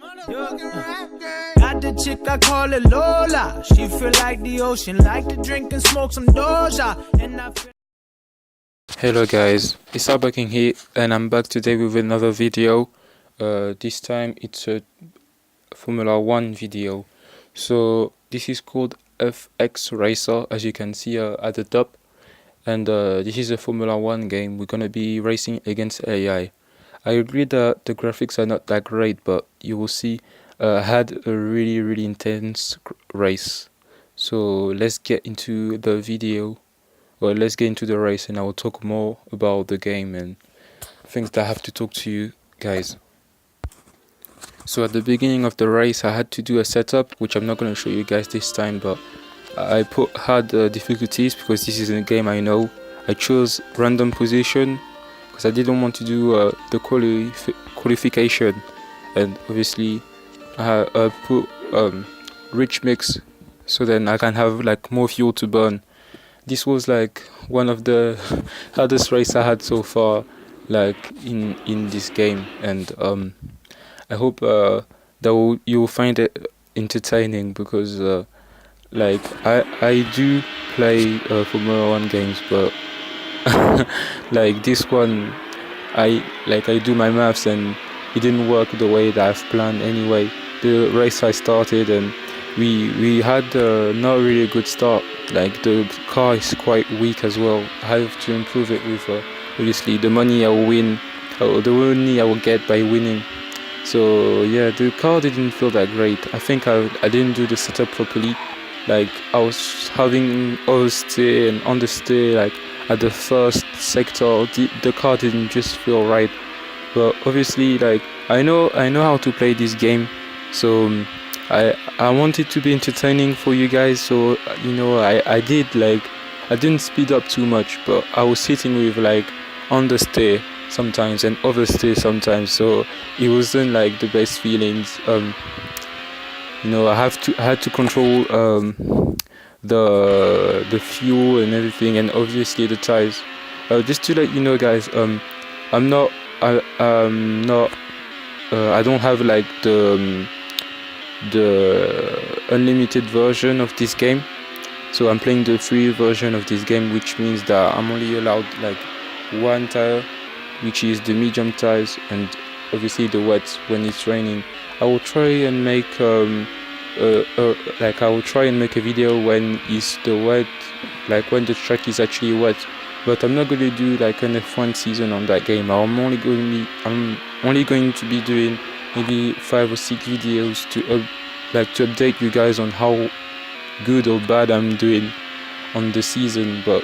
Got the chick, I call it Lola. She feel like the ocean, like to drink and smoke some Doja. And I feel Hello guys, it's Arbaking here and I'm back today with another video. This time it's a Formula 1 video. So this is called FX Racer, as you can see at the top. And this is a Formula 1 game. We're gonna be racing against AI. I agree that the graphics are not that great, but you will see I had a really intense race. So let's get into the video. Well, let's get into the race and I will talk more about the game and things that I have to talk to you guys. So at the beginning of the race I had to do a setup, which I'm not going to show you guys this time, but I put hard difficulties because this is a game I know. I chose random position because I didn't want to do the qualification, and obviously I put rich mix so then I can have like more fuel to burn. This was like one of the hardest race I had so far, like in this game, and I hope that you'll find it entertaining because like I do play Formula 1 games, but like this one I do my maths and it didn't work the way that I've planned anyway. The race I started and we had not really a good start. Like the car is quite weak as well. I have to improve it with obviously the money I will win, or the money I will get by winning. So yeah, the car didn't feel that great. I think I didn't do the setup properly. Like I was having oversteer and understeer like at the first sector. The car didn't just feel right. But obviously, like I know how to play this game, so I want it to be entertaining for you guys. So you know, I didn't speed up too much, but I was sitting with like understeer sometimes and oversteer sometimes, so it wasn't like the best feelings. You know, I had to control the fuel and everything, and obviously the tires. Just to let you know, guys, I'm not I don't have like the unlimited version of this game, so I'm playing the free version of this game, which means that I'm only allowed like one tire, which is the medium tires, and obviously the wet when it's raining. I will try and make I will try and make a video when it's the wet, like when the track is actually wet, but I'm not going to do like an F1 season on that game. I'm only going to be doing maybe 5 or 6 videos to update you guys on how good or bad I'm doing on the season. But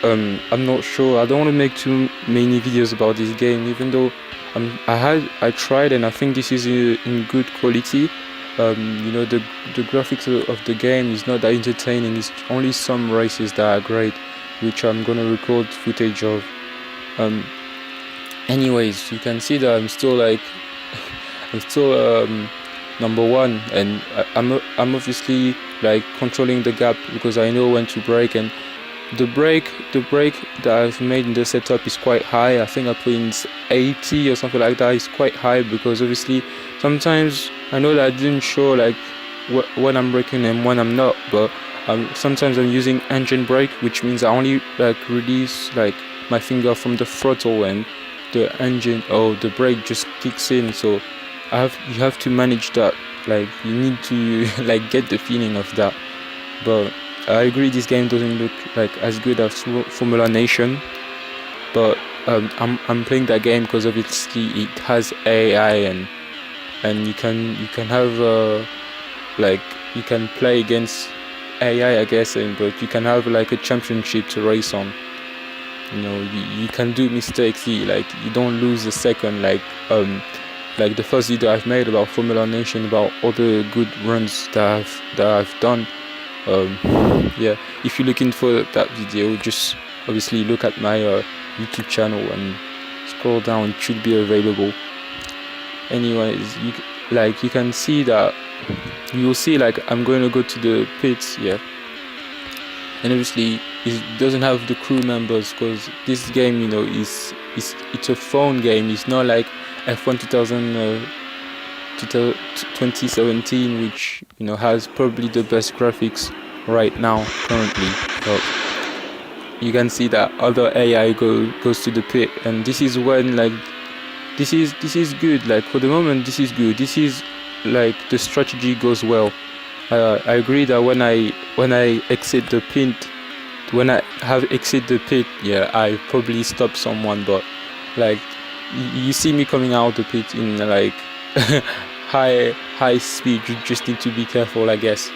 I'm not sure. I don't want to make too many videos about this game, even though I tried and I think this is in good quality. You know, the graphics of the game is not that entertaining. It's only some races that are great, which I'm gonna record footage of. Anyways, you can see that I'm still number one, and I'm obviously like controlling the gap because I know when to brake, and the brake that I've made in the setup is quite high. I think I put in 80 or something like that. It's quite high because obviously sometimes I know that I didn't show like when I'm braking and when I'm not, but sometimes I'm using engine brake, which means I only like release like my finger from the throttle and the engine or the brake just kicks in. So you have to manage that. Like you need to like get the feeling of that. But I agree this game doesn't look like as good as Formula Nation, but I'm playing that game because obviously it has AI and you can have like you can play against AI, I guess, but you can have like a championship to race on. You know, you can do mistakes. Like you don't lose a second. Like the first video I've made about Formula Nation, about all the good runs that I've done. Yeah, if you're looking for that video, just obviously look at my YouTube channel and scroll down. It should be available. Anyways, you can see that you'll see like I'm going to go to the pits, yeah, and obviously it doesn't have the crew members because this game, you know, it's a phone game. It's not like F1 2000 2017, which has probably the best graphics right now currently. But you can see that other AI goes to the pit, and this is when this is good. Like for the moment, this is good. This is like the strategy goes well. I agree that when I exit the pit, when I have exit the pit, yeah, I probably stop someone. But like you see me coming out the pit in like high speed. You just need to be careful, I guess.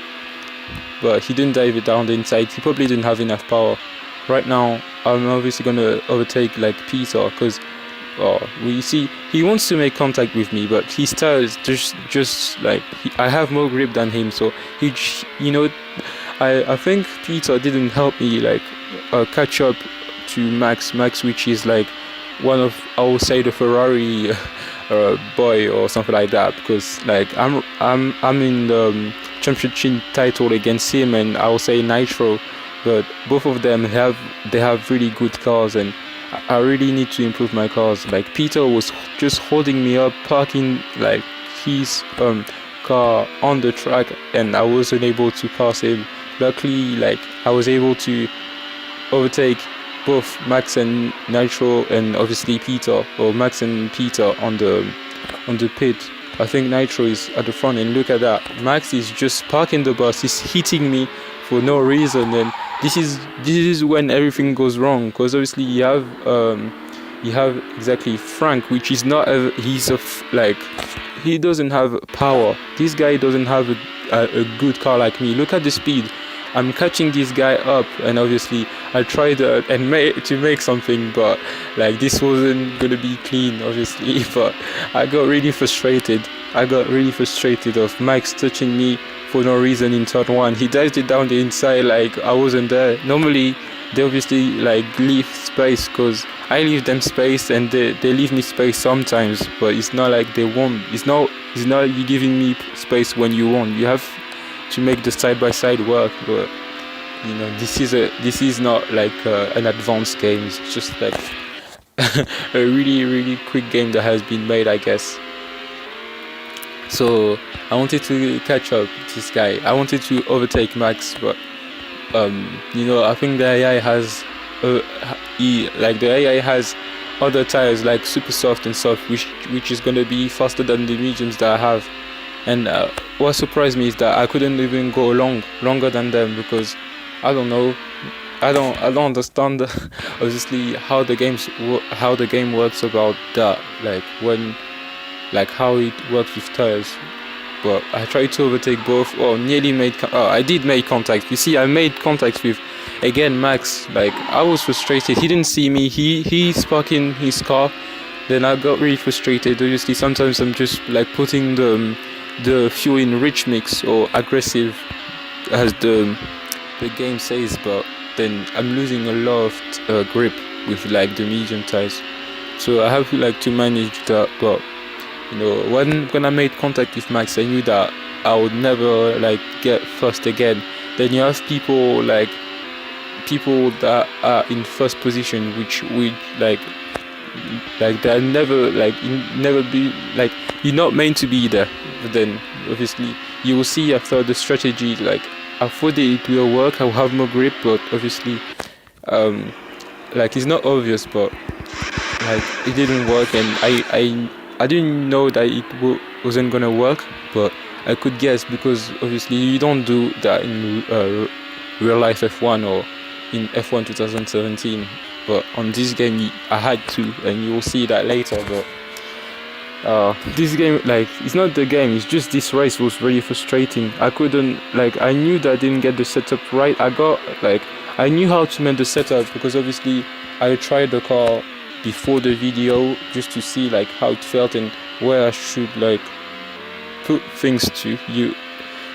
But he didn't dive it down the inside. He probably didn't have enough power. Right now, I'm obviously gonna overtake like Peter, because we see he wants to make contact with me, but his style is just like I have more grip than him, so I think Peter didn't help me like catch up to Max, which is like one of, I would say, the Ferrari boy or something like that, because like I'm in the championship title against him, and I will say Nitro, but both of them have really good cars, and I really need to improve my cars. Like Peter was just holding me up, parking like his car on the track, and I wasn't able to pass him. Luckily, like I was able to overtake both Max and Nitro, and obviously Peter, or Max and Peter on the pit. I think Nitro is at the front, and look at that. Max is just parking the bus. He's hitting me for no reason, and this is when everything goes wrong, because obviously you have exactly Frank, which is not he doesn't have power. This guy doesn't have a good car like me. Look at the speed. I'm catching this guy up, and obviously I tried to make something, but like this wasn't gonna be clean, obviously. But I got really frustrated. Of Max touching me for no reason in turn one. He dived it down the inside like I wasn't there. Normally they obviously like leave space, because I leave them space, and they leave me space sometimes, but it's not like they won't. It's not you giving me space when you want. You have to make the side-by-side work. But this is not like an advanced game. It's just like a really, really quick game that has been made, I guess. So I wanted to catch up with this guy. I wanted to overtake Max, but I think the AI has the AI has other tires like super soft and soft, which is gonna be faster than the mediums that I have. And what surprised me is that I couldn't even go longer than them, because I don't know, I don't understand obviously how the game works about that, like how it works with tires. But I tried to overtake both, I did make contact. You see, I made contact with again Max. Like I was frustrated. He didn't see me. He's parking his car. Then I got really frustrated. Obviously sometimes I'm just like putting the fuel in rich mix or aggressive, as the game says, but then I'm losing a lot of grip with like the medium tires. So I have to manage that. But when I made contact with Max, I knew that I would never get first again. Then you have people that are in first position, which they're never be you're not meant to be there. But then obviously you will see after the strategy, I thought it will work, I'll have more grip, but obviously it's not obvious, but it didn't work, and I didn't know that it wasn't gonna work, but I could guess, because obviously you don't do that in real life F1 or in F1 2017, but on this game I had to, and you will see that later. But this game, it's not the game, it's just this race was really frustrating. I couldn't, I knew that I didn't get the setup right. I knew how to make the setup, because obviously I tried the car before the video just to see how it felt and where I should put things to.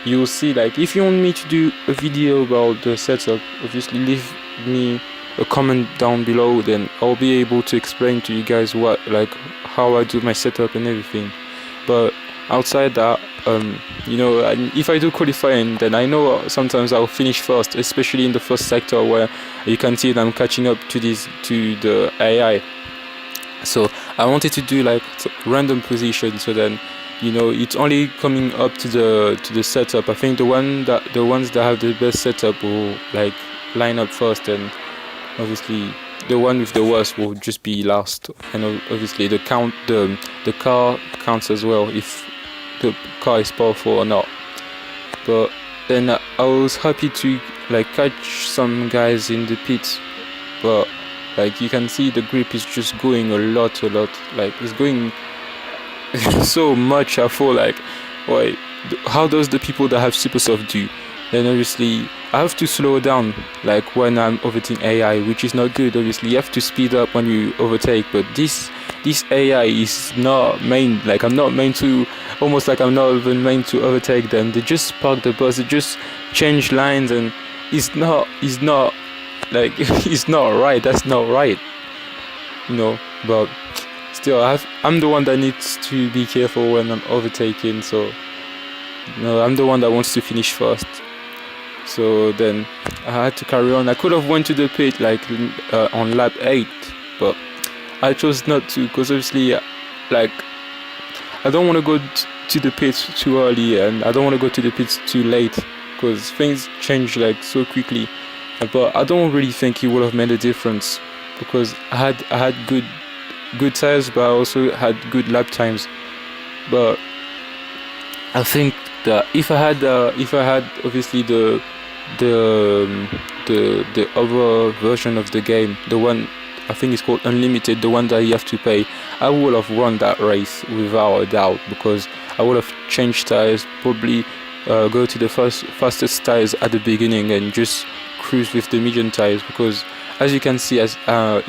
You'll see, if you want me to do a video about the setup, obviously leave me a comment down below, then I'll be able to explain to you guys how I do my setup and everything. But outside that, if I do qualifying, then I know sometimes I'll finish first, especially in the first sector where you can see that I'm catching up to the AI. So I wanted to do random positions, so then you know, it's only coming up to the setup. I think the ones that have the best setup will like line up first, and obviously the one with the worst will just be last. And obviously the car counts as well, if the car is powerful or not. But then I was happy to like catch some guys in the pits, but like you can see the grip is just going a lot, like it's going so much. I feel like, why, how does the people that have super soft do? Then obviously I have to slow down like when I'm overtaking AI, which is not good. Obviously you have to speed up when you overtake, but this AI is not meant, like I'm not meant to, almost like I'm not even meant to overtake them. They just park the bus, they just change lines, and it's not like it's not right. That's not right, you know. But still, I'm the one that needs to be careful when I'm overtaking. So I'm the one that wants to finish first. So then I had to carry on. I could have went to the pit like on lap 8, but I chose not to, because obviously like I don't want to go to the pits too early, and I don't want to go to the pits too late, because things change like so quickly. But I don't really think it would have made a difference, because I had good tires, but I also had good lap times. But I think that if I had obviously the other version of the game, the one I think it's called Unlimited, the one that you have to pay, I would have won that race without a doubt, because I would have changed tires, probably go to the fastest tires at the beginning and just cruise with the medium tires, because as you can see, as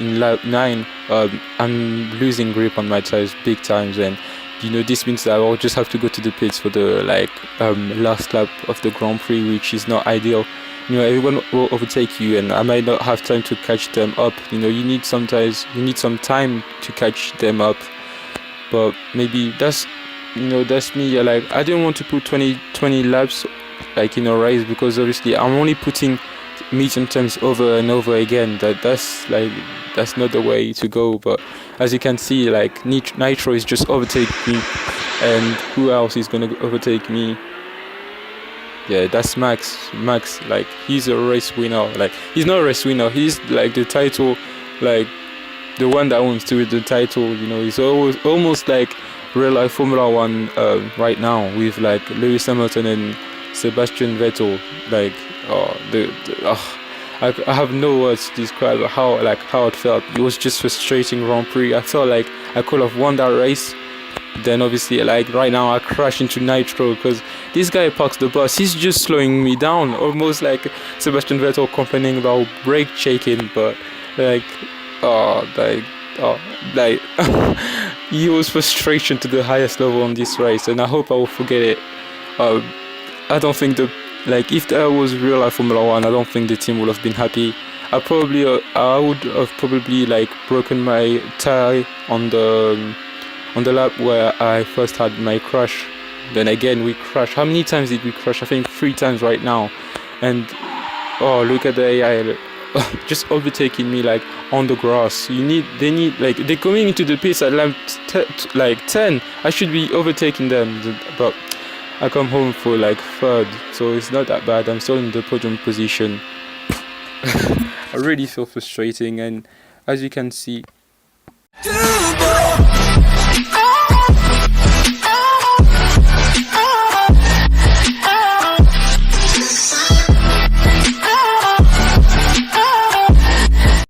in lap 9, I'm losing grip on my tires big times, and you know, this means that I'll just have to go to the pits for the last lap of the Grand Prix, which is not ideal. You know, everyone will overtake you, and I might not have time to catch them up. You know, you need some time to catch them up. But maybe that's me. Like, I didn't want to put 20 laps like in a race, because obviously I'm only putting medium times over and over again. That's not the way to go. But as you can see, like Nitro is just overtaking me, and who else is gonna overtake me? Yeah, that's Max. Like, he's a race winner. Like, he's not a race winner, he's like the title, like the one that wants to win the title. You know, he's almost like real life Formula 1 right now, with like Lewis Hamilton and Sebastian Vettel. Like, I have no words to describe how it felt. It was just frustrating Grand Prix. I felt like I could have won that race. Then obviously, like right now, I crash into Nitro because this guy parks the bus. He's just slowing me down, almost like Sebastian Vettel complaining about brake shaking. But he was frustration to the highest level on this race, and I hope I will forget it. I don't think if there was real life Formula 1, I don't think the team would have been happy. I would have probably like broken my tire on the lap where I first had my crash. Then again we crashed. How many times did we crash? I think 3 times right now. And look at the AI just overtaking me like on the grass. They need like, they're coming into the pits at lap 10. I should be overtaking them, but I come home for like 3rd, so it's not that bad. I'm still in the podium position. I really feel frustrating, and as you can see,